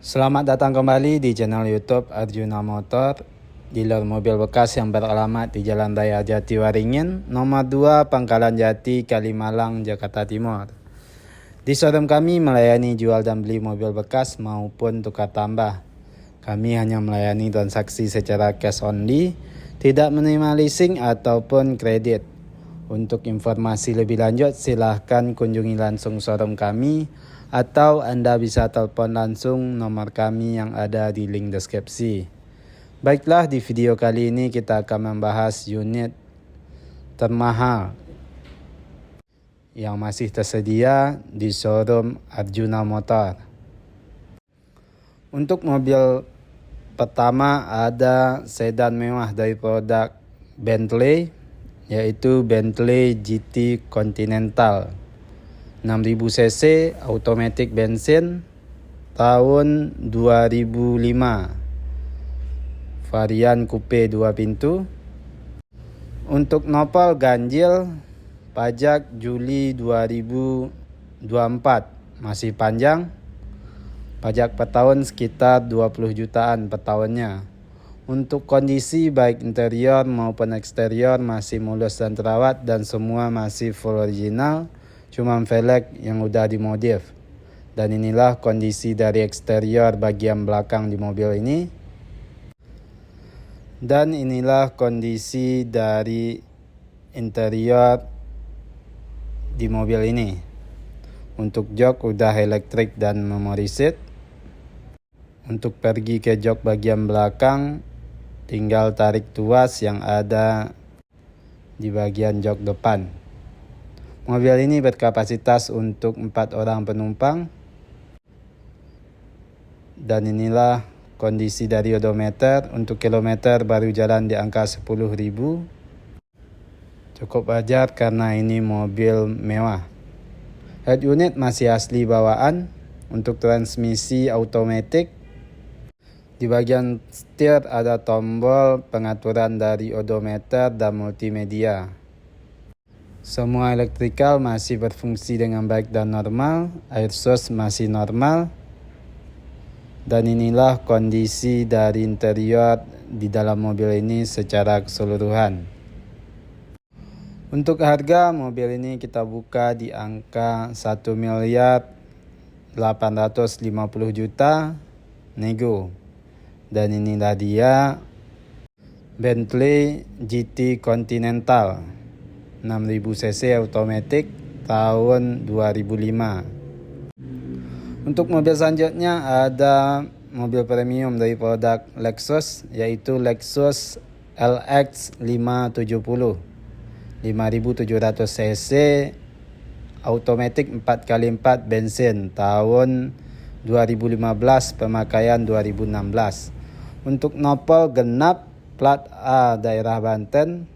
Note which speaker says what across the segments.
Speaker 1: Selamat datang kembali di channel YouTube Arjuna Motor, dealer mobil bekas yang beralamat di Jalan Raya Jatiwaringin, nomor 2, Pangkalan Jati, Kalimalang, Jakarta Timur. Di showroom kami melayani jual dan beli mobil bekas maupun tukar tambah. Kami hanya melayani transaksi secara cash only, tidak menerima leasing ataupun kredit. Untuk informasi lebih lanjut silahkan kunjungi langsung showroom kami atau Anda bisa telepon langsung nomor kami yang ada di link deskripsi. Baiklah, di video kali ini kita akan membahas unit termahal yang masih tersedia di showroom Arjuna Motor. Untuk mobil pertama ada sedan mewah dari produk Bentley, yaitu Bentley GT Continental 6000 cc automatic bensin tahun 2005, varian coupe 2 pintu. Untuk nopal ganjil, pajak Juli 2024 masih panjang, pajak per tahun sekitar 20 jutaan per tahunnya. Untuk kondisi baik interior maupun eksterior masih mulus dan terawat dan semua masih full original, cuma velg yang udah dimodif. Dan inilah kondisi dari eksterior bagian belakang di mobil ini. Dan inilah kondisi dari interior di mobil ini. Untuk jok udah elektrik dan memory seat. Untuk pergi ke jok bagian belakang, tinggal tarik tuas yang ada di bagian jok depan. Mobil ini berkapasitas untuk 4 orang penumpang. Dan inilah kondisi dari odometer. Untuk kilometer baru jalan di angka 10.000. Cukup wajar karena ini mobil mewah. Head unit masih asli bawaan. Untuk transmisi automatic, di bagian setir ada tombol pengaturan dari odometer dan multimedia. Semua elektrikal masih berfungsi dengan baik dan normal, air source masih normal. Dan inilah kondisi dari interior di dalam mobil ini secara keseluruhan. Untuk harga mobil ini kita buka di angka 1.850.000 nego. Dan inilah dia Bentley GT Continental 6000 cc automatic tahun 2005. Untuk mobil selanjutnya ada mobil premium dari produk Lexus, yaitu Lexus LX 570 5700 cc automatic 4x4 bensin tahun 2015, pemakaian 2016. Untuk nopal genap, plat A daerah Banten,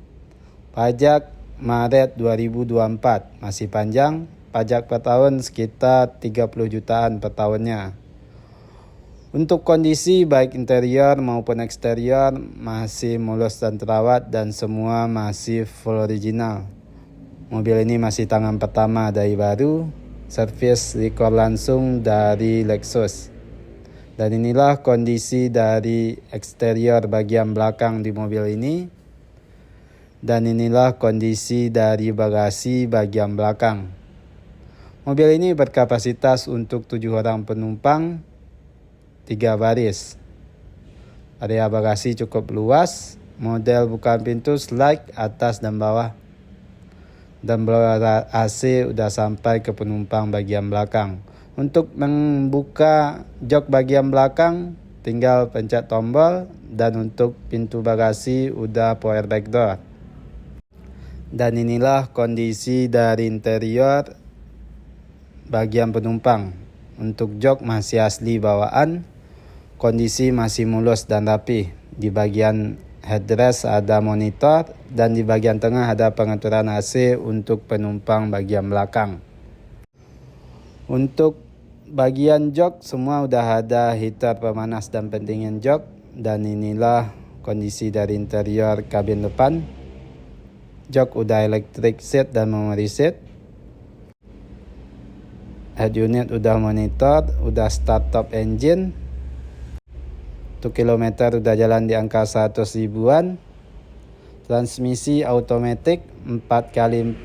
Speaker 1: pajak Maret 2024 masih panjang, pajak per tahun sekitar 30 jutaan per tahunnya. Untuk kondisi baik interior maupun eksterior masih mulus dan terawat dan semua masih full original. Mobil ini masih tangan pertama dari baru, servis record langsung dari Lexus. Dan inilah kondisi dari eksterior bagian belakang di mobil ini. Dan inilah kondisi dari bagasi bagian belakang. Mobil ini berkapasitas untuk 7 orang penumpang, 3 baris. Area bagasi cukup luas, model buka pintu slide atas dan bawah. Dan blower AC udah sampai ke penumpang bagian belakang. Untuk membuka jok bagian belakang, tinggal pencet tombol. Dan untuk pintu bagasi udah power back door. Dan inilah kondisi dari interior bagian penumpang. Untuk jok masih asli bawaan, kondisi masih mulus dan rapi. Di bagian headrest ada monitor dan di bagian tengah ada pengaturan AC untuk penumpang bagian belakang. Untuk bagian jok semua udah ada heater pemanas dan pendingin jok. Dan inilah kondisi dari interior kabin depan. Jok udah electric seat dan memory seat. Head unit udah monitor, udah start top engine. Untuk kilometer udah jalan di angka 100 ribuan. Transmisi automatic 4x4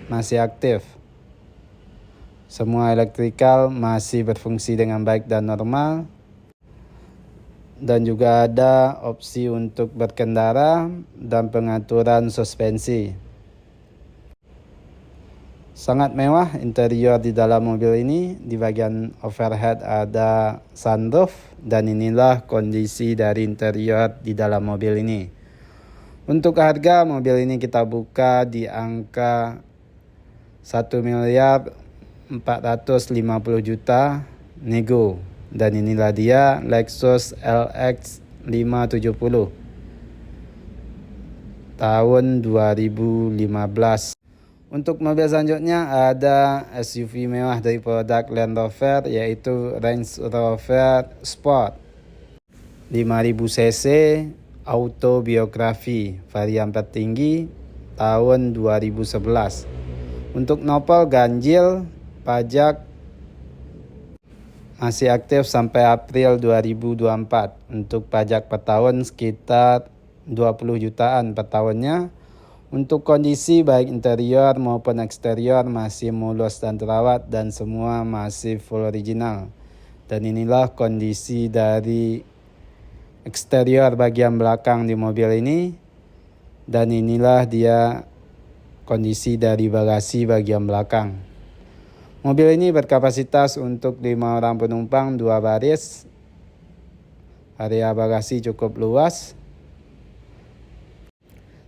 Speaker 1: masih aktif. Semua elektrikal masih berfungsi dengan baik dan normal. Dan juga ada opsi untuk berkendara dan pengaturan suspensi. Sangat mewah interior di dalam mobil ini. Di bagian overhead ada sunroof dan inilah kondisi dari interior di dalam mobil ini. Untuk harga mobil ini kita buka di angka 1.450.000.000 nego. Dan inilah dia Lexus LX 570 tahun 2015. Untuk mobil selanjutnya ada SUV mewah dari produk Land Rover, yaitu Range Rover Sport 5000 cc autobiografi varian tertinggi tahun 2011. Untuk nopol ganjil, pajak masih aktif sampai April 2024. Untuk pajak per tahun sekitar 20 jutaan per tahunnya. Untuk kondisi baik interior maupun eksterior masih mulus dan terawat dan semua masih full original. Dan inilah kondisi dari eksterior bagian belakang di mobil ini. Dan inilah dia kondisi dari bagasi bagian belakang. Mobil ini berkapasitas untuk 5 orang penumpang 2 baris. Area bagasi cukup luas.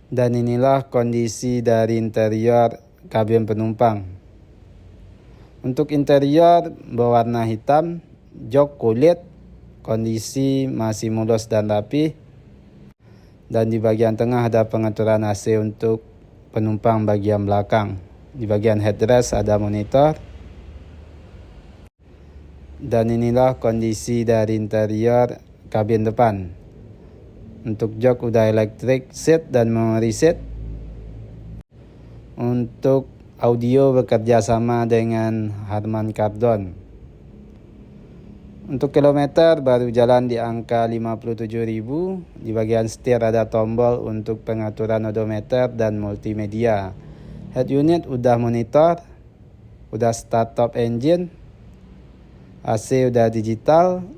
Speaker 1: Dan inilah kondisi dari interior kabin penumpang. Untuk interior berwarna hitam, jok kulit, kondisi masih mulus dan rapi. Dan di bagian tengah ada pengaturan AC untuk penumpang bagian belakang. Di bagian headrest ada monitor. Dan inilah kondisi dari interior kabin depan. Untuk jok udah electric seat dan memory seat. Untuk audio bekerja sama dengan Harman Kardon. Untuk kilometer baru jalan di angka 57.000. Di bagian setir ada tombol untuk pengaturan odometer dan multimedia. Head unit udah monitor, udah start top engine, AC udah digital.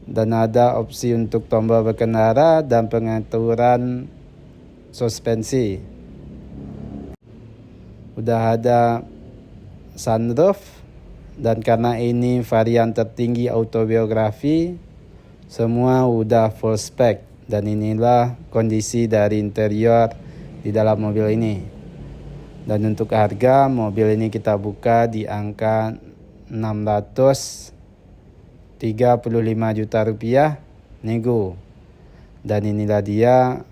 Speaker 1: Dan ada opsi untuk tombol berkendara dan pengaturan suspensi. Udah ada sunroof. Dan karena ini varian tertinggi autobiografi, semua udah full spec. Dan inilah kondisi dari interior di dalam mobil ini. Dan untuk harga mobil ini kita buka di angka 635 juta rupiah nego. Dan inilah dia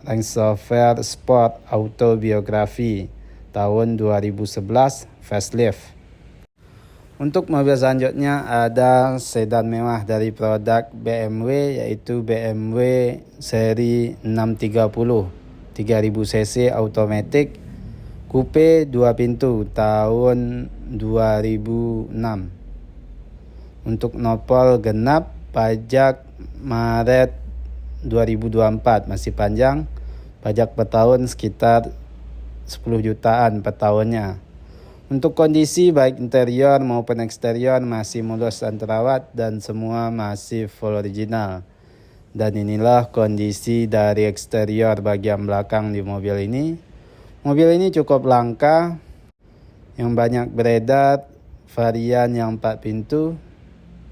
Speaker 1: Range Rover Sport autobiografi tahun 2011 facelift. Untuk mobil selanjutnya ada sedan mewah dari produk BMW, yaitu BMW seri 630 3000 cc automatic coupe 2 pintu tahun 2006. Untuk nopol genap, pajak Maret 2024 masih panjang. Pajak per tahun sekitar 10 jutaan per tahunnya. Untuk kondisi baik interior maupun eksterior masih mulus dan terawat dan semua masih full original. Dan inilah kondisi dari eksterior bagian belakang di mobil ini. Mobil ini cukup langka, yang banyak beredar varian yang 4 pintu.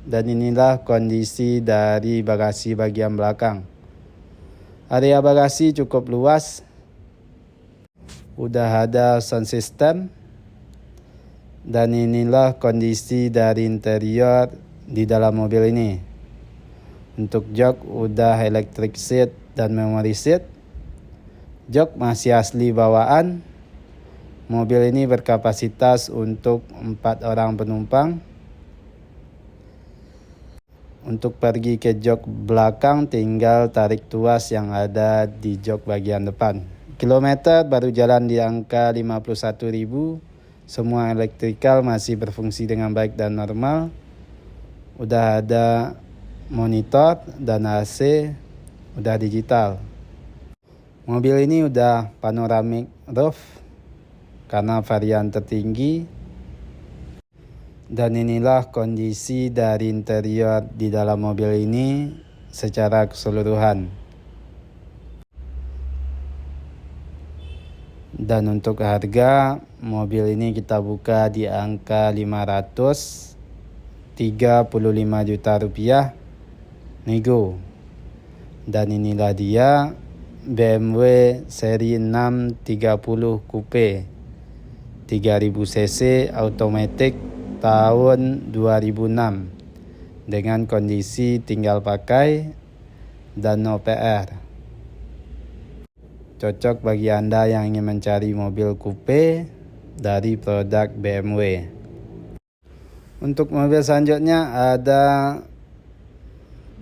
Speaker 1: Dan inilah kondisi dari bagasi bagian belakang. Area bagasi cukup luas. Udah ada sound system. Dan inilah kondisi dari interior di dalam mobil ini. Untuk jok udah electric seat dan memory seat. Jok masih asli bawaan. Mobil ini berkapasitas untuk 4 orang penumpang. Untuk pergi ke jok belakang tinggal tarik tuas yang ada di jok bagian depan. Kilometer baru jalan di angka 51.000. Semua elektrikal masih berfungsi dengan baik dan normal. Udah ada monitor dan AC udah digital. Mobil ini udah panoramic roof karena varian tertinggi. Dan inilah kondisi dari interior di dalam mobil ini secara keseluruhan. Dan untuk harga mobil ini kita buka di angka 535 juta rupiah nego. Dan inilah dia BMW seri 630 Coupe 3000 cc automatic tahun 2006 dengan kondisi tinggal pakai dan no PR. Cocok bagi Anda yang ingin mencari mobil coupe dari produk BMW. Untuk mobil selanjutnya ada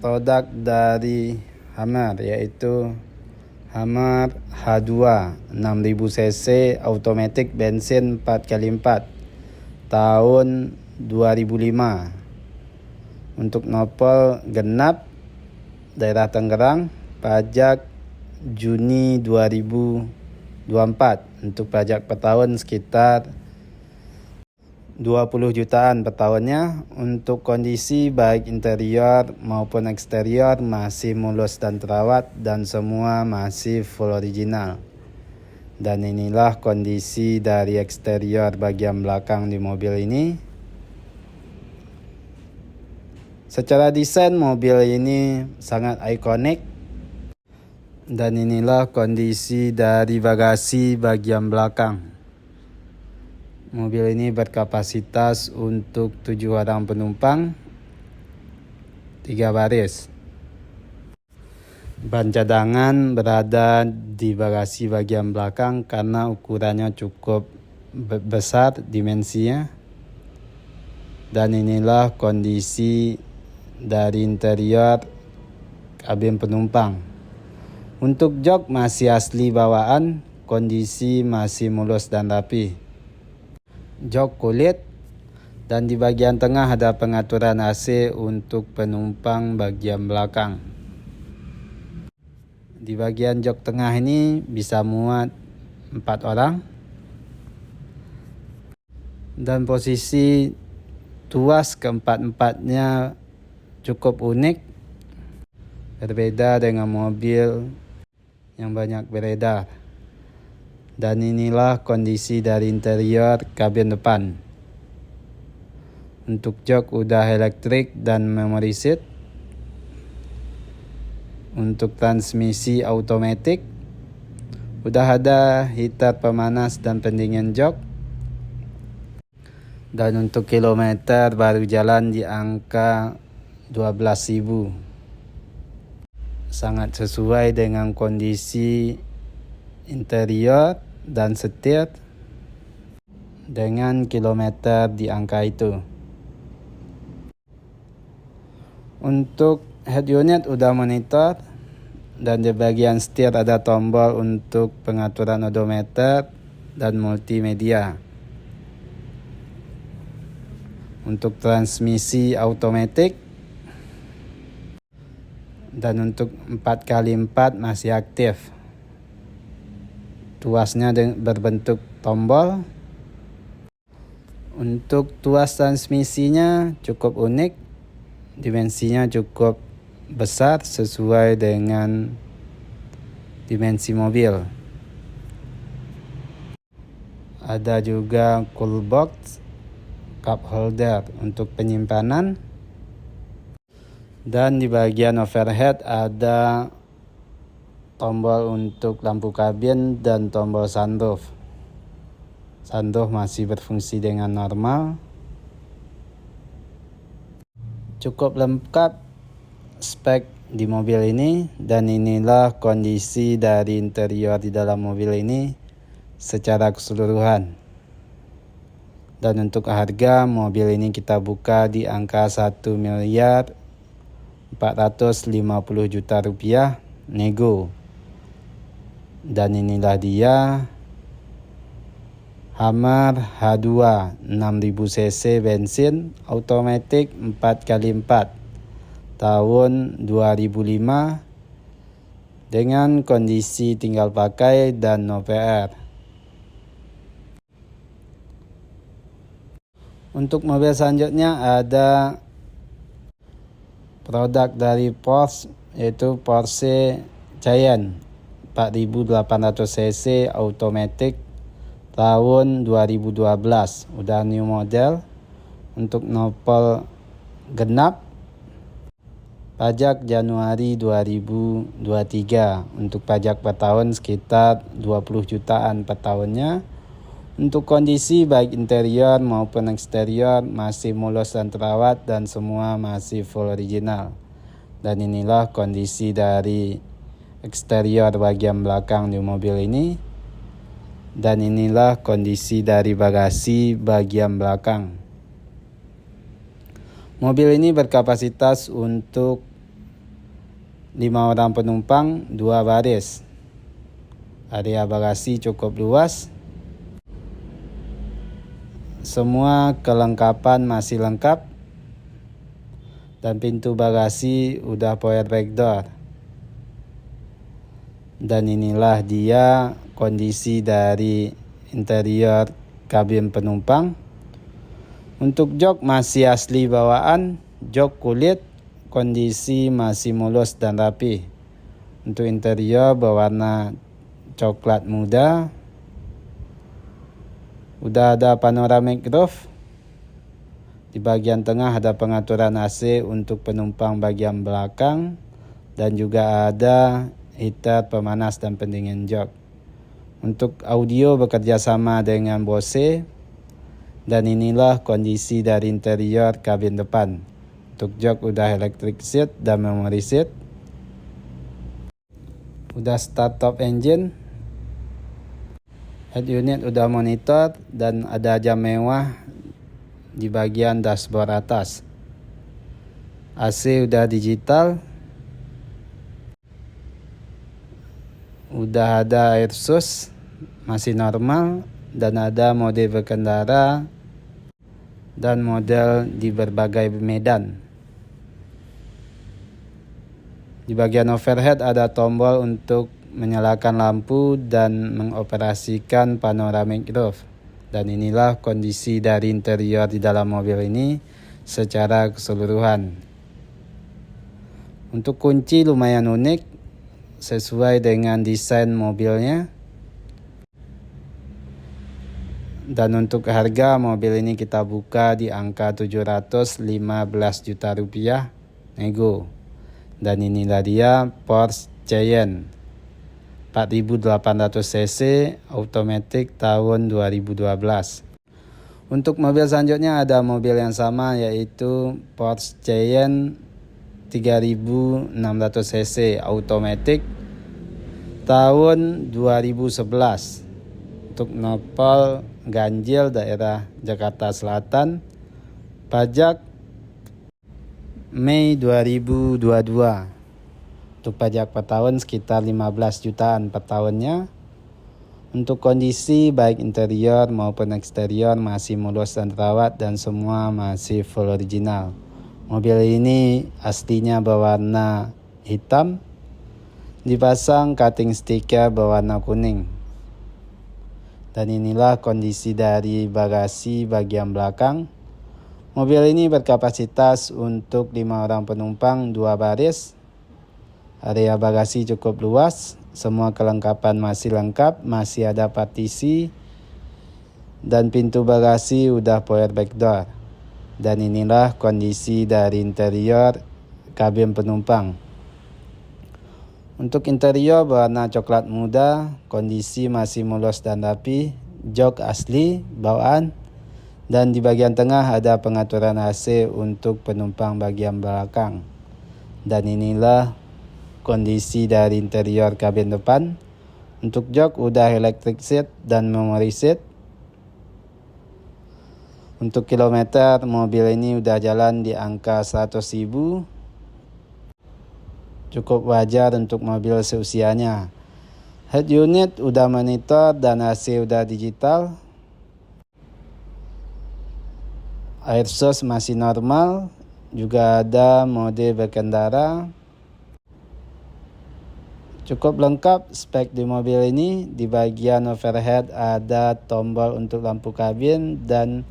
Speaker 1: produk dari Hummer, yaitu Hummer H2 6000 cc automatic bensin 4x4 tahun 2005. Untuk nopol genap daerah Tangerang, pajak Juni 2024. Untuk pajak per tahun sekitar 20 jutaan per tahunnya. Untuk kondisi baik interior maupun eksterior masih mulus dan terawat dan semua masih full original. Dan inilah kondisi dari eksterior bagian belakang di mobil ini. Secara desain mobil ini sangat ikonik. Dan inilah kondisi dari bagasi bagian belakang. Mobil ini berkapasitas untuk 7 orang penumpang, 3 baris. Ban cadangan berada di bagasi bagian belakang karena ukurannya cukup besar dimensinya. Dan inilah kondisi dari interior kabin penumpang. Untuk jok masih asli bawaan, kondisi masih mulus dan rapi. Jok kulit, dan di bagian tengah ada pengaturan AC untuk penumpang bagian belakang. Di bagian jok tengah ini bisa muat 4 orang. Dan posisi tuas keempat-empatnya cukup unik. Berbeda dengan mobil yang banyak beredar. Dan inilah kondisi dari interior kabin depan. Untuk jok udah elektrik dan memory seat. Untuk transmisi automatic udah ada heater pemanas dan pendingin jok. Dan untuk kilometer baru jalan di angka 12.000. Sangat sesuai dengan kondisi interior dan setir dengan kilometer di angka itu. Untuk head unit udah monitor, dan di bagian setir ada tombol untuk pengaturan odometer dan multimedia. Untuk transmisi automatic, dan untuk 4x4 masih aktif. Tuasnya berbentuk tombol. Untuk tuas transmisinya cukup unik. Dimensinya cukup besar sesuai dengan dimensi mobil. Ada juga cool box, cup holder untuk penyimpanan. Dan di bagian overhead ada tombol untuk lampu kabin dan tombol sunroof. Sunroof masih berfungsi dengan normal. Cukup lengkap spek di mobil ini, dan inilah kondisi dari interior di dalam mobil ini secara keseluruhan. Dan untuk harga mobil ini kita buka di angka 1.450.000.000 rupiah nego. Dan inilah dia Hummer H2 6000 cc bensin automatic 4x4 tahun 2005 dengan kondisi tinggal pakai dan no PR. Untuk mobil selanjutnya ada produk dari Porsche, yaitu Porsche Cayenne 4800 cc automatic tahun 2012. Udah new model. Untuk nopol genap, pajak Januari 2023. Untuk pajak per tahun sekitar 20 jutaan per tahunnya. Untuk kondisi baik interior maupun eksterior masih mulus dan terawat dan semua masih full original. Dan inilah kondisi dari eksterior bagian belakang di mobil ini. Dan inilah kondisi dari bagasi bagian belakang. Mobil ini berkapasitas untuk 5 orang penumpang, 2 baris. Area bagasi cukup luas. Semua kelengkapan masih lengkap. Dan pintu bagasi udah power back door. Dan inilah dia kondisi dari interior kabin penumpang. Untuk jok masih asli bawaan, jok kulit, kondisi masih mulus dan rapi. Untuk interior berwarna coklat muda. Udah ada panoramic roof. Di bagian tengah ada pengaturan AC untuk penumpang bagian belakang. Dan juga ada heater pemanas dan pendingin jok. Untuk audio bekerja sama dengan Bose. Dan inilah kondisi dari interior kabin depan. Untuk jok udah electric seat dan memory seat. Udah start top engine. Head unit udah monitor dan ada jam mewah di bagian dashboard atas. AC udah digital. Udah ada air sus masih normal dan ada mode berkendara dan model di berbagai medan. Di bagian overhead ada tombol untuk menyalakan lampu dan mengoperasikan panoramic roof. Dan inilah kondisi dari interior di dalam mobil ini secara keseluruhan. Untuk kunci lumayan unik sesuai dengan desain mobilnya. Dan untuk harga mobil ini kita buka di angka 715 juta rupiah nego. Dan inilah dia Porsche Cayenne 4800 cc automatic tahun 2012. Untuk mobil selanjutnya ada mobil yang sama, yaitu Porsche Cayenne 3600 cc automatic tahun 2011. Untuk nopol ganjil daerah Jakarta Selatan, pajak Mei 2022. Untuk pajak per tahun sekitar 15 jutaan per tahunnya. Untuk kondisi baik interior maupun eksterior masih mulus dan terawat dan semua masih full original. Mobil ini aslinya berwarna hitam, dipasang cutting stiker berwarna kuning. Dan inilah kondisi dari bagasi bagian belakang. Mobil ini berkapasitas untuk 5 orang penumpang, 2 baris. Area bagasi cukup luas, semua kelengkapan masih lengkap, masih ada partisi. Dan pintu bagasi udah power back door. Dan inilah kondisi dari interior kabin penumpang. Untuk interior berwarna coklat muda, kondisi masih mulus dan rapi, jok asli bawaan. Dan di bagian tengah ada pengaturan AC untuk penumpang bagian belakang. Dan inilah kondisi dari interior kabin depan. Untuk jok udah electric seat dan memory seat. Untuk kilometer mobil ini udah jalan di angka 100.000. Cukup wajar untuk mobil seusianya. Head unit udah monitor dan AC udah digital. Air source masih normal. juga ada mode berkendara. Cukup lengkap spek di mobil ini. Di bagian overhead ada tombol untuk lampu kabin dan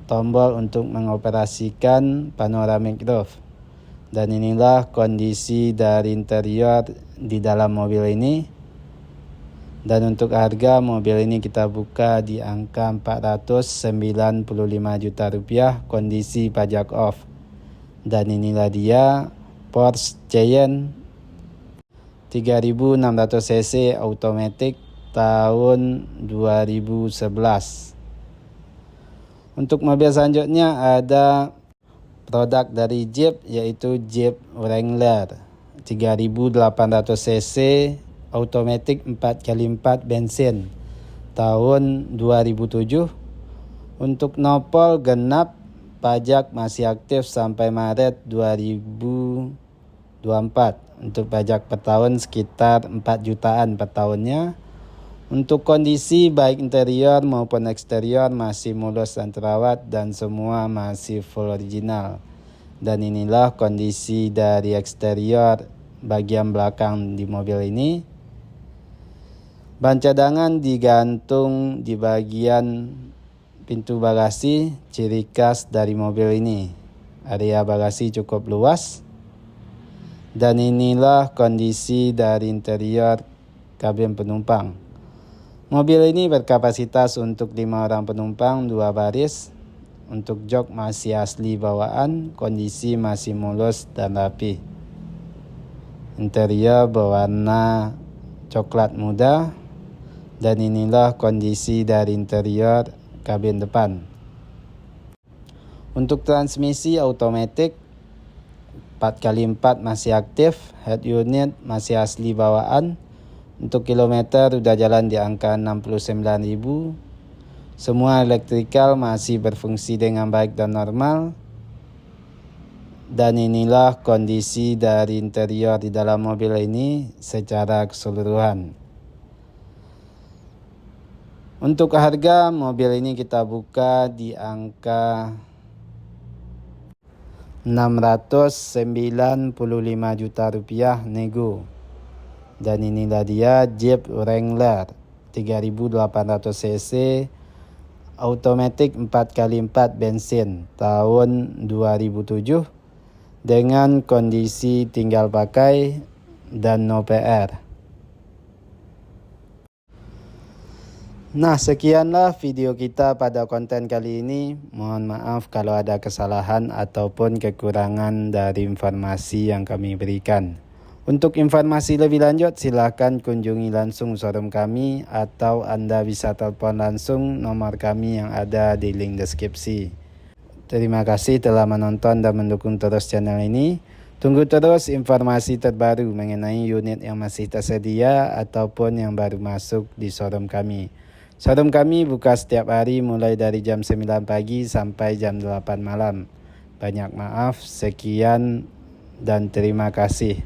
Speaker 1: tombol untuk mengoperasikan panoramic roof. Dan inilah kondisi dari interior di dalam mobil ini. Dan untuk harga mobil ini kita buka di angka 495 juta rupiah, kondisi pajak off. Dan inilah dia Porsche Cayenne 3600 cc automatic tahun 2011. Untuk mobil selanjutnya ada produk dari Jeep, yaitu Jeep Wrangler 3800 cc automatic 4x4 bensin tahun 2007. Untuk nopol genap, pajak masih aktif sampai Maret 2024. Untuk pajak per tahun sekitar 4 jutaan per tahunnya. Untuk kondisi baik interior maupun eksterior masih mulus dan terawat dan semua masih full original. Dan inilah kondisi dari eksterior bagian belakang di mobil ini. Ban cadangan digantung di bagian pintu bagasi, ciri khas dari mobil ini. Area bagasi cukup luas. Dan inilah kondisi dari interior kabin penumpang. Mobil ini berkapasitas untuk 5 orang penumpang 2 baris. Untuk jok masih asli bawaan, kondisi masih mulus dan rapi. Interior berwarna coklat muda. Dan inilah kondisi dari interior kabin depan. Untuk transmisi automatic 4x4 masih aktif, head unit masih asli bawaan. Untuk kilometer udah jalan di angka 69.000. Semua elektrikal masih berfungsi dengan baik dan normal. Dan inilah kondisi dari interior di dalam mobil ini secara keseluruhan. Untuk harga mobil ini kita buka di angka 695 juta rupiah nego. Dan inilah dia Jeep Wrangler 3800 cc automatic 4x4 bensin tahun 2007 dengan kondisi tinggal pakai dan no PR. Nah, sekianlah video kita pada konten kali ini. Mohon maaf kalau ada kesalahan ataupun kekurangan dari informasi yang kami berikan. Untuk informasi lebih lanjut, silakan kunjungi langsung showroom kami atau Anda bisa telepon langsung nomor kami yang ada di link deskripsi. Terima kasih telah menonton dan mendukung terus channel ini. Tunggu terus informasi terbaru mengenai unit yang masih tersedia ataupun yang baru masuk di showroom kami. Showroom kami buka setiap hari mulai dari jam 9 pagi sampai jam 8 malam. Banyak maaf, sekian dan terima kasih.